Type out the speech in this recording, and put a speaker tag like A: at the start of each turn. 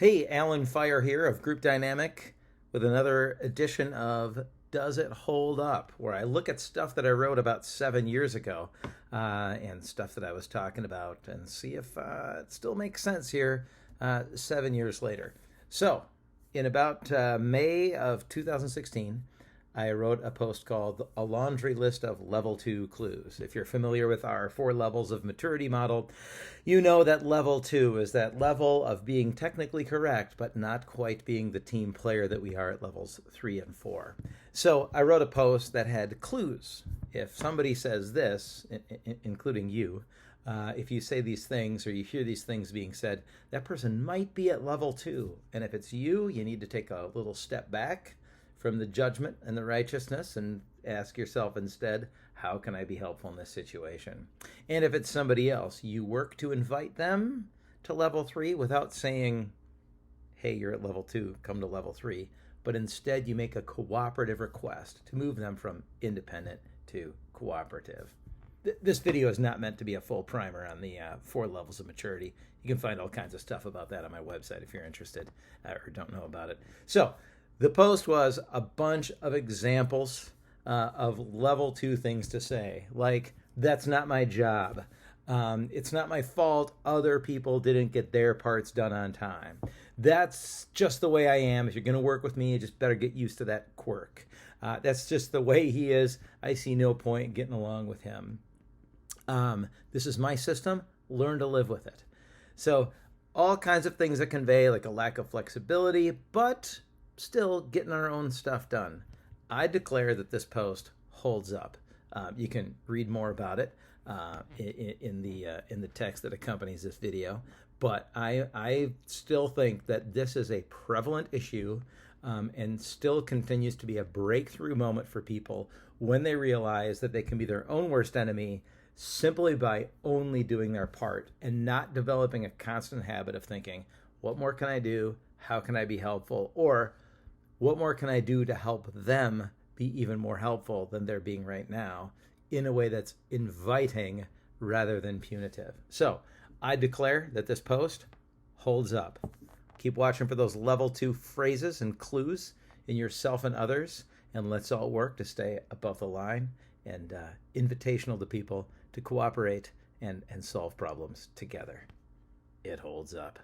A: Hey, Alan Fire here of Group Dynamic with another edition of Does It Hold Up? Where I look at stuff that I wrote about 7 years ago and stuff that I was talking about and see if it still makes sense here 7 years later. So, in about May of 2016, I wrote a post called A Laundry List of Level 2 Clues. If you're familiar with our 4 levels of maturity model, you know that level 2 is that level of being technically correct, but not quite being the team player that we are at levels 3 and 4. So I wrote a post that had clues. If somebody says this, including you, if you say these things or you hear these things being said, that person might be at level 2. And if it's you, you need to take a little step back from the judgment and the righteousness and ask yourself instead, how can I be helpful in this situation? And if it's somebody else, you work to invite them to level 3 without saying, hey, you're at level 2, come to level 3. But instead, you make a cooperative request to move them from independent to cooperative. This video is not meant to be a full primer on the 4 levels of maturity. You can find all kinds of stuff about that on my website if you're interested or don't know about it. So, the post was a bunch of examples of level 2 things to say, like, that's not my job. It's not my fault other people didn't get their parts done on time. That's just the way I am. If you're going to work with me, you just better get used to that quirk. That's just the way he is. I see no point in getting along with him. This is my system. Learn to live with it. So all kinds of things that convey like a lack of flexibility, but still getting our own stuff done. I declare that this post holds up. You can read more about it in the text that accompanies this video. But I still think that this is a prevalent issue and still continues to be a breakthrough moment for people when they realize that they can be their own worst enemy simply by only doing their part and not developing a constant habit of thinking, what more can I do? How can I be helpful? Or what more can I do to help them be even more helpful than they're being right now in a way that's inviting rather than punitive? So I declare that this post holds up. Keep watching for those level 2 phrases and clues in yourself and others, and let's all work to stay above the line and invitational to people to cooperate and solve problems together. It holds up.